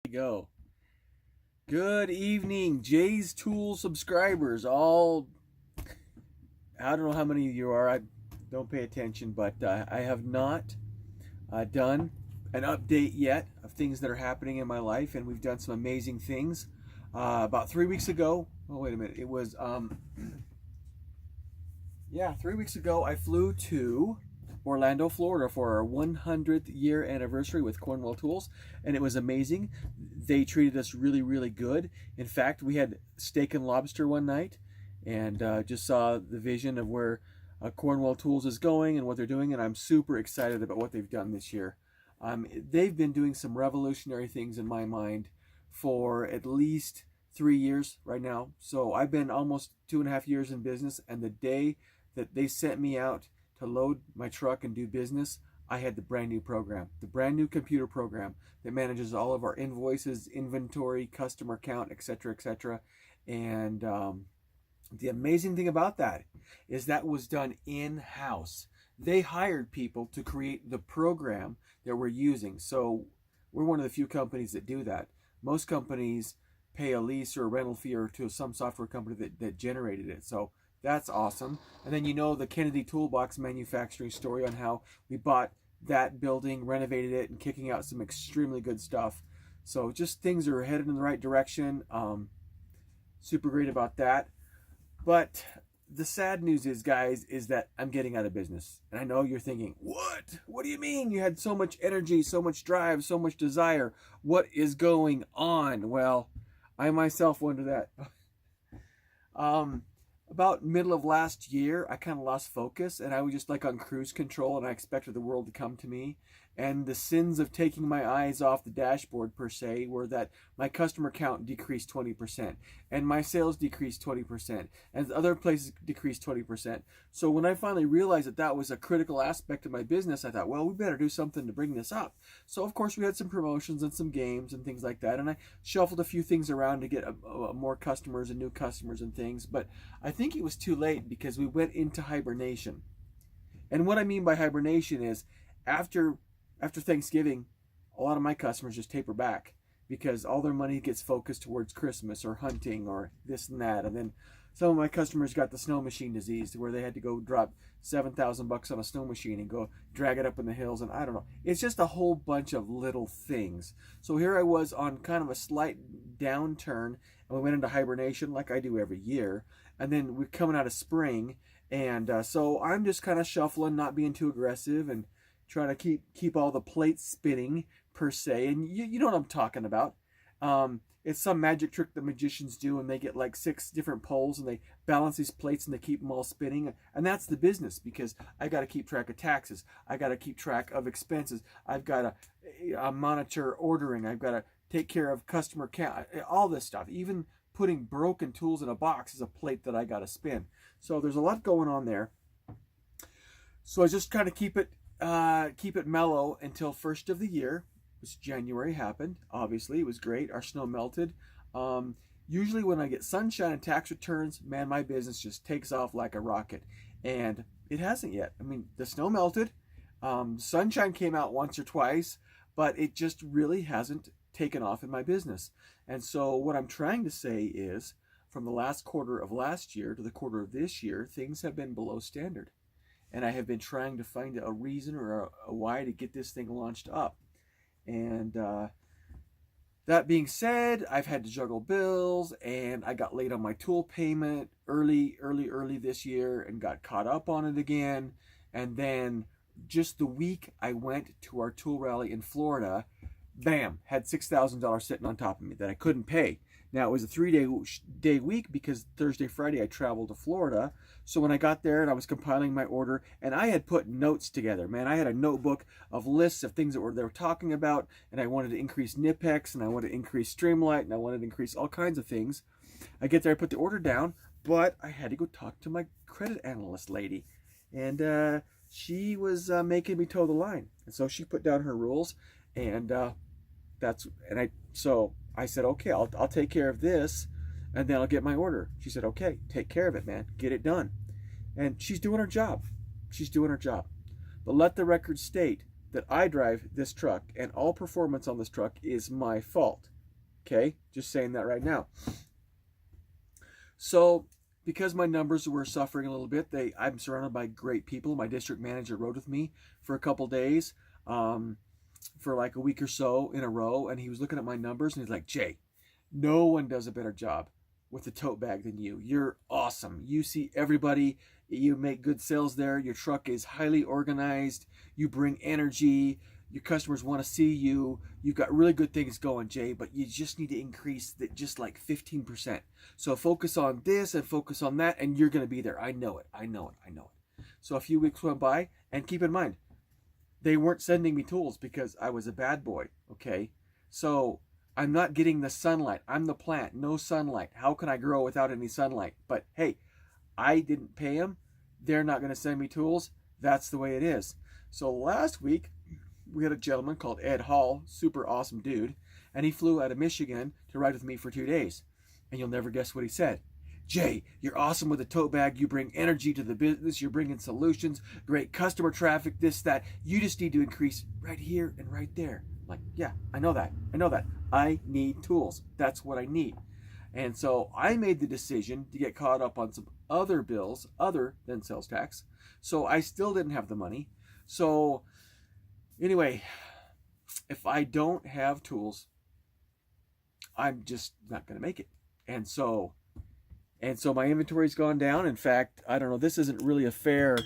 Go. Good evening, Jay's Tool subscribers. I don't know how many of you are. I don't pay attention, but I have not done an update yet of things that are happening in my life, and we've done some amazing things. About 3 weeks ago. Oh, wait a minute. It was yeah, 3 weeks ago. I flew to Orlando, Florida for our 100th year anniversary with Cornwell Tools, and it was amazing. They treated us really, really good. In fact, we had steak and lobster one night, and just saw the vision of where Cornwell Tools is going and what they're doing, and I'm super excited about what they've done this year. They've been doing some revolutionary things in my mind for at least 3 years right now. So I've been almost 2.5 years in business, and the day that they sent me out to load my truck and do business, I had the brand new program, the brand new computer program that manages all of our invoices, inventory, customer count, etc., etc. And the amazing thing about that is that was done in-house. They hired people to create the program that we're using. So we're one of the few companies that do that. Most companies pay a lease or a rental fee or to some software company that generated it. So that's awesome. And then the Kennedy Toolbox manufacturing story on how we bought that building, renovated it, and kicking out some extremely good stuff. So just things are headed in the right direction. Super great about that. But the sad news is, guys, is that I'm getting out of business. And I know you're thinking, what? What do you mean? You had so much energy, so much drive, so much desire. What is going on? Well, I myself wonder that. About middle of last year, I kind of lost focus, and I was just like on cruise control, and I expected the world to come to me. And the sins of taking my eyes off the dashboard, per se, were that my customer count decreased 20%, and my sales decreased 20%, and other places decreased 20%. So when I finally realized that that was a critical aspect of my business, I thought, well, we better do something to bring this up. So of course we had some promotions and some games and things like that, and I shuffled a few things around to get more customers and new customers and things. But I think it was too late because we went into hibernation. And what I mean by hibernation is after Thanksgiving, a lot of my customers just taper back because all their money gets focused towards Christmas or hunting or this and that. And then some of my customers got the snow machine disease where they had to go drop $7,000 on a snow machine and go drag it up in the hills. And I don't know. It's just a whole bunch of little things. So here I was on kind of a slight downturn, and we went into hibernation like I do every year. And then we're coming out of spring. And so I'm just kind of shuffling, not being too aggressive, and trying to keep all the plates spinning, per se. And you know what I'm talking about. It's some magic trick that magicians do, and they get like 6 different poles and they balance these plates and they keep them all spinning. And that's the business, because I got to keep track of taxes, I got to keep track of expenses, I've got to monitor ordering, I've got to take care of customer count, all this stuff. Even putting broken tools in a box is a plate that I got to spin. So there's a lot going on there. So I just kind of keep it mellow until first of the year, which January happened. Obviously, it was great. Our snow melted. Usually when I get sunshine and tax returns, man, my business just takes off like a rocket. And it hasn't yet. I mean, the snow melted. Sunshine came out once or twice, but it just really hasn't taken off in my business. And so what I'm trying to say is, from the last quarter of last year to the quarter of this year, things have been below standard. And I have been trying to find a reason or a why to get this thing launched up. And that being said, I've had to juggle bills, and I got late on my tool payment early this year and got caught up on it again. And then just the week I went to our tool rally in Florida, bam, had $6,000 sitting on top of me that I couldn't pay. Now, it was a 3-day week because Thursday, Friday, I traveled to Florida. So when I got there and I was compiling my order, and I had put notes together, man, I had a notebook of lists of things that they were talking about, and I wanted to increase Knipex, and I wanted to increase Streamlight, and I wanted to increase all kinds of things. I get there, I put the order down, but I had to go talk to my credit analyst lady. And she was making me toe the line. And so she put down her rules, and so I said, okay, I'll take care of this, and then I'll get my order. She said, okay, take care of it, man. Get it done. And she's doing her job. She's doing her job. But let the record state that I drive this truck, and all performance on this truck is my fault. Okay, just saying that right now. So because my numbers were suffering a little bit, I'm surrounded by great people. My district manager rode with me for a couple days, for like a week or so in a row, and he was looking at my numbers and he's like, Jay, no one does a better job with the tote bag than you. You're awesome. You see everybody. You make good sales there. Your truck is highly organized. You bring energy. Your customers want to see you. You've got really good things going, Jay, but you just need to increase that just like 15%. So focus on this and focus on that, and you're going to be there. I know it. I know it. I know it. So a few weeks went by, and keep in mind, they weren't sending me tools because I was a bad boy, okay? So I'm not getting the sunlight. I'm the plant, no sunlight. How can I grow without any sunlight? But hey, I didn't pay them. They're not going to send me tools. That's the way it is. So last week, we had a gentleman called Ed Hall, super awesome dude, and he flew out of Michigan to ride with me for 2 days. And you'll never guess what he said. Jay, you're awesome with a tote bag. You bring energy to the business. You're bringing solutions, great customer traffic, this, that. You just need to increase right here and right there. I'm like, yeah, I know that. I know that. I need tools. That's what I need. And so I made the decision to get caught up on some other bills other than sales tax. So I still didn't have the money. So anyway, if I don't have tools, I'm just not going to make it. And so my inventory's gone down. In fact, I don't know, this isn't really a fair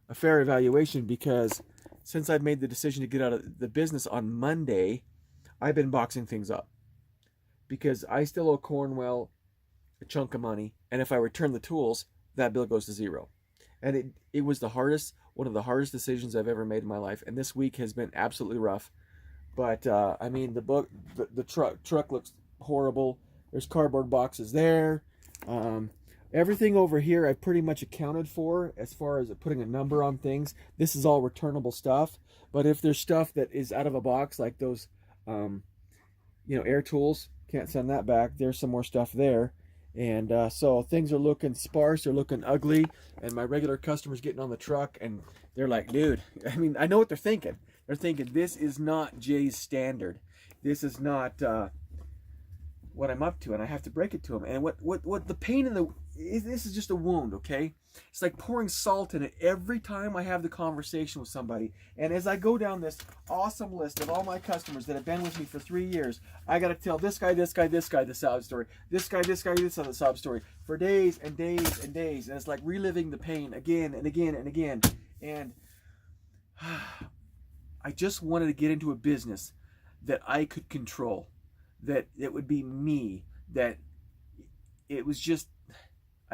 evaluation, because since I've made the decision to get out of the business on Monday, I've been boxing things up because I still owe Cornwell a chunk of money, and if I return the tools, that bill goes to zero. And it was one of the hardest decisions I've ever made in my life, and this week has been absolutely rough. But I mean, the truck looks horrible. There's cardboard boxes there. Everything over here I pretty much accounted for as far as putting a number on things. This is all returnable stuff. But if there's stuff that is out of a box, like those, air tools, can't send that back. There's some more stuff there. And so things are looking sparse. They're looking ugly. And my regular customers getting on the truck, and they're like, dude, I mean, I know what they're thinking. They're thinking, this is not Jay's standard. This is not what I'm up to, and I have to break it to him. And what the pain in this is just a wound, okay? It's like pouring salt in it every time I have the conversation with somebody. And as I go down this awesome list of all my customers that have been with me for 3 years, I got to tell this guy, this guy, this guy the sob story, this guy, this guy, this other sob story for days and days and days. And it's like reliving the pain again and again and again. And I just wanted to get into a business that I could control, that it would be me, that it was just,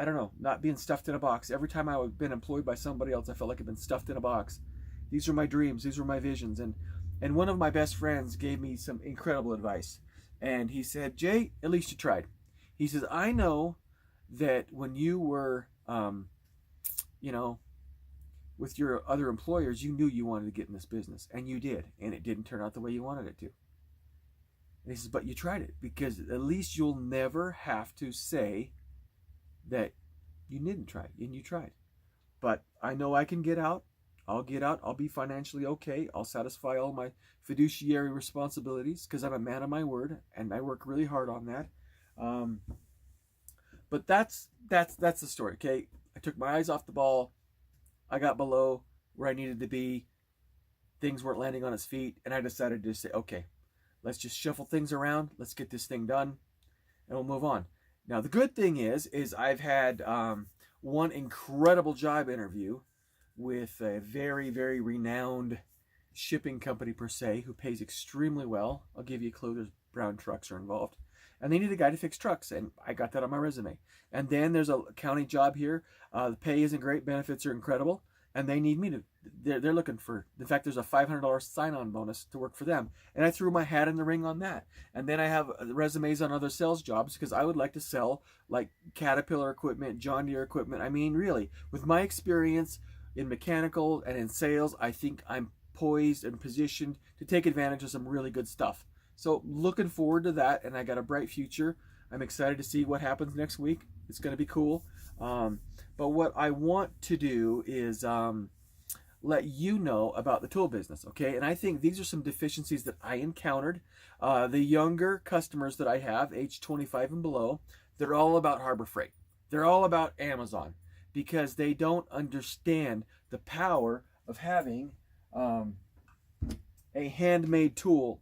I don't know, not being stuffed in a box. Every time I've been employed by somebody else, I felt like I've been stuffed in a box. These were my dreams. These were my visions. And one of my best friends gave me some incredible advice. And he said, Jay, at least you tried. He says, I know that when you were, with your other employers, you knew you wanted to get in this business. And you did. And it didn't turn out the way you wanted it to. And he says, but you tried it, because at least you'll never have to say that you didn't try it, and you tried. But I know I can get out. I'll get out. I'll be financially okay. I'll satisfy all my fiduciary responsibilities, because I'm a man of my word, and I work really hard on that. But that's the story, okay? I took my eyes off the ball. I got below where I needed to be. Things weren't landing on its feet, and I decided to say, okay, let's just shuffle things around. Let's get this thing done, and we'll move on. Now, the good thing is I've had one incredible job interview with a very, very renowned shipping company per se, who pays extremely well. I'll give you a clue. There's Brown Trucks are involved. And they need a guy to fix trucks, and I got that on my resume. And then there's a county job here. The pay isn't great. Benefits are incredible. And they need me to, they're looking for, in fact, there's a $500 sign-on bonus to work for them. And I threw my hat in the ring on that. And then I have resumes on other sales jobs, because I would like to sell like Caterpillar equipment, John Deere equipment. I mean, really, with my experience in mechanical and in sales, I think I'm poised and positioned to take advantage of some really good stuff. So looking forward to that, and I got a bright future. I'm excited to see what happens next week. It's going to be cool. But what I want to do is let you know about the tool business, okay? And I think these are some deficiencies that I encountered. The younger customers that I have, age 25 and below, they're all about Harbor Freight. They're all about Amazon because they don't understand the power of having a handmade tool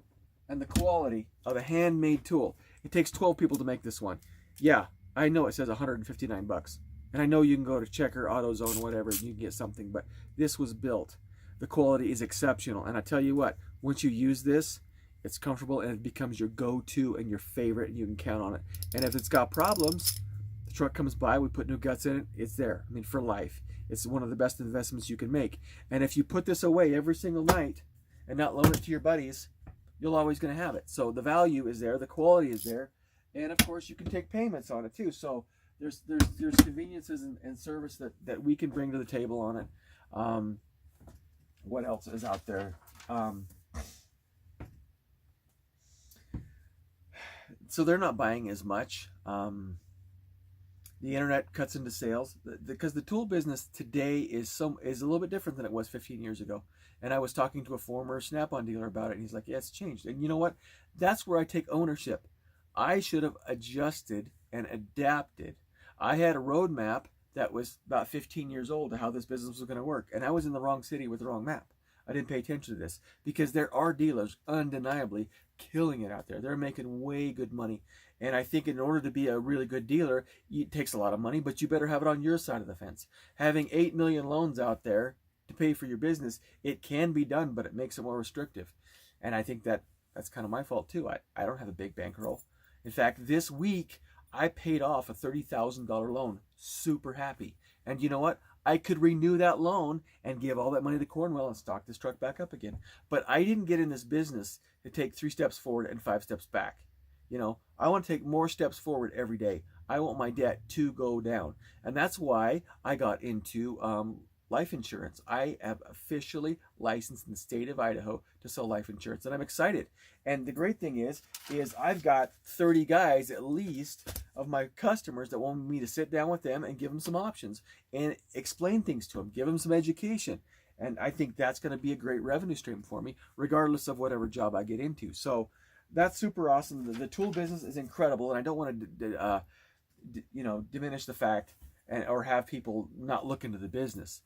and the quality of a handmade tool. It takes 12 people to make this one. Yeah, I know it says 159 bucks. And I know you can go to Checker, AutoZone, whatever, and you can get something, but this was built. The quality is exceptional. And I tell you what, once you use this, it's comfortable and it becomes your go-to and your favorite, and you can count on it. And if it's got problems, the truck comes by, we put new guts in it, it's there. I mean, for life. It's one of the best investments you can make. And if you put this away every single night and not loan it to your buddies, you're always going to have it. So the value is there, the quality is there, and of course you can take payments on it too. So there's conveniences and service that we can bring to the table on it. What else is out there? So they're not buying as much. The internet cuts into sales because the tool business today is a little bit different than it was 15 years ago. And I was talking to a former Snap-on dealer about it, and he's like, yeah, it's changed. And you know what? That's where I take ownership. I should have adjusted and adapted. I had a roadmap that was about 15 years old to how this business was going to work, and I was in the wrong city with the wrong map. I didn't pay attention to this because there are dealers undeniably killing it out there. They're making way good money. And I think in order to be a really good dealer, it takes a lot of money, but you better have it on your side of the fence. Having 8 million loans out there to pay for your business, it can be done, but it makes it more restrictive. And I think that's kind of my fault too. I don't have a big bankroll. In fact, this week, I paid off a $30,000 loan. Super happy. And you know what? I could renew that loan and give all that money to Cornwell and stock this truck back up again. But I didn't get in this business to take 3 steps forward and 5 steps back. You know, I want to take more steps forward every day. I want my debt to go down. And that's why I got into life insurance. I am officially licensed in the state of Idaho to sell life insurance, and I'm excited. And the great thing is I've got 30 guys at least of my customers that want me to sit down with them and give them some options and explain things to them, give them some education. And I think that's going to be a great revenue stream for me, regardless of whatever job I get into. So that's super awesome. The tool business is incredible, and I don't want to, diminish the fact or have people not look into the business.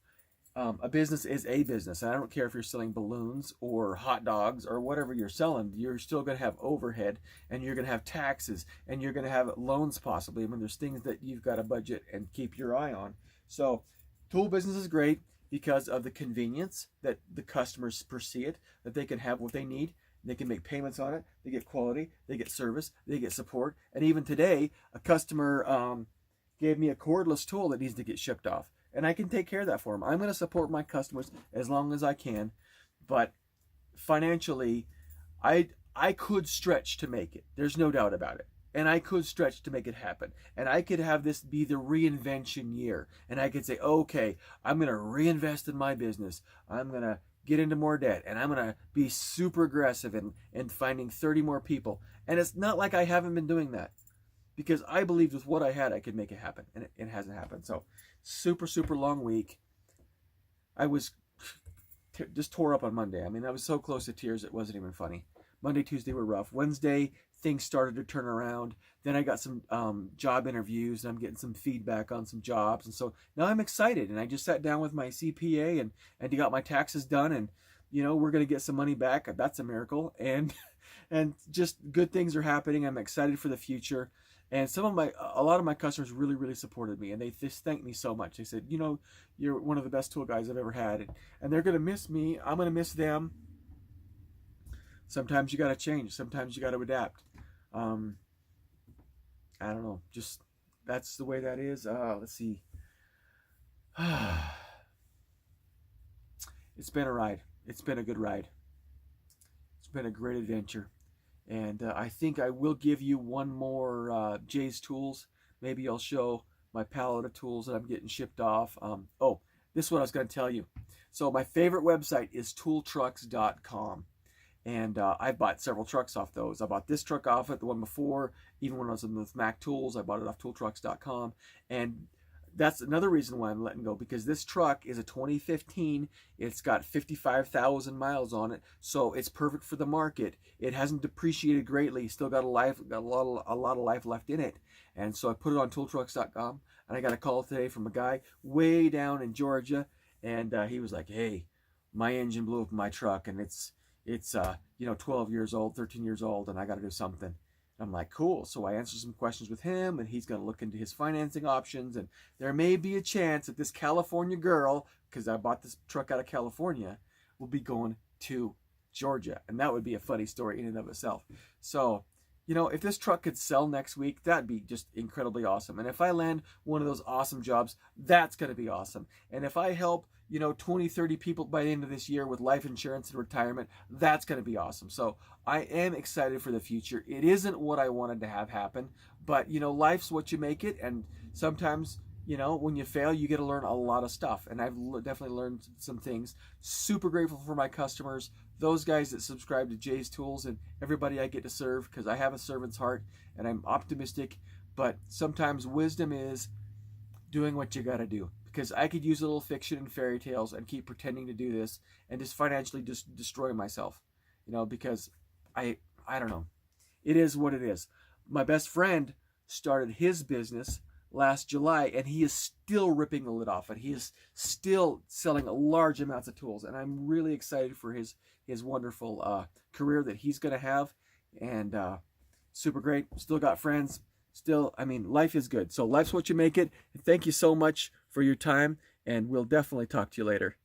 A business is a business, and I don't care if you're selling balloons or hot dogs or whatever you're selling. You're still going to have overhead, and you're going to have taxes, and you're going to have loans possibly. I mean, there's things that you've got to budget and keep your eye on. So, tool business is great because of the convenience that the customers perceive it, that they can have what they need. They can make payments on it. They get quality. They get service. They get support. And even today, a customer gave me a cordless tool that needs to get shipped off. And I can take care of that for them. I'm going to support my customers as long as I can. But financially, I could stretch to make it. There's no doubt about it. And I could stretch to make it happen. And I could have this be the reinvention year. And I could say, okay, I'm going to reinvest in my business. I'm going to get into more debt. And I'm going to be super aggressive in finding 30 more people. And it's not like I haven't been doing that. Because I believed with what I had, I could make it happen. And it hasn't happened. So, super, super long week. I was just tore up on Monday. I mean, I was so close to tears, it wasn't even funny. Monday, Tuesday were rough. Wednesday, things started to turn around. Then I got some job interviews, and I'm getting some feedback on some jobs. And so now I'm excited. And I just sat down with my CPA and got my taxes done. And, we're going to get some money back. That's a miracle. And just good things are happening. I'm excited for the future. And a lot of my customers really, really supported me, and they just thanked me so much. They said, you're one of the best tool guys I've ever had, and they're going to miss me. I'm going to miss them. Sometimes you got to change. Sometimes you got to adapt. I don't know. Just that's the way that is. Let's see. It's been a ride. It's been a good ride. It's been a great adventure. And I think I will give you one more Jay's Tools. Maybe I'll show my palette of tools that I'm getting shipped off. This is what I was going to tell you. So my favorite website is tooltrucks.com. And I bought several trucks off those. I bought this truck off it, the one before. Even when I was with Mac Tools, I bought it off tooltrucks.com. And that's another reason why I'm letting go, because this truck is a 2015. It's got 55,000 miles on it, so it's perfect for the market. It hasn't depreciated greatly. Still got a lot of life left in it. And so I put it on tooltrucks.com, and I got a call today from a guy way down in Georgia, and he was like, "Hey, my engine blew up in my truck, and it's 12 years old, 13 years old, and I got to do something." I'm like, cool. So I answered some questions with him, and he's going to look into his financing options. And there may be a chance that this California girl, because I bought this truck out of California, will be going to Georgia. And that would be a funny story in and of itself. So, if this truck could sell next week, that'd be just incredibly awesome. And if I land one of those awesome jobs, that's going to be awesome. And if I help, 20, 30 people by the end of this year with life insurance and retirement, that's going to be awesome. So I am excited for the future. It isn't what I wanted to have happen, but, life's what you make it. And sometimes, when you fail, you get to learn a lot of stuff. And I've definitely learned some things. Super grateful for my customers, those guys that subscribe to Jay's Tools, and everybody I get to serve, because I have a servant's heart and I'm optimistic. But sometimes wisdom is doing what you got to do, because I could use a little fiction and fairy tales and keep pretending to do this and just financially just destroy myself, because I don't know. It is what it is. My best friend started his business last July, and he is still ripping the lid off, and he is still selling large amounts of tools, and I'm really excited for his wonderful career that he's going to have, and super great. Still got friends. Still, life is good. So life's what you make it. Thank you so much for your time, and we'll definitely talk to you later.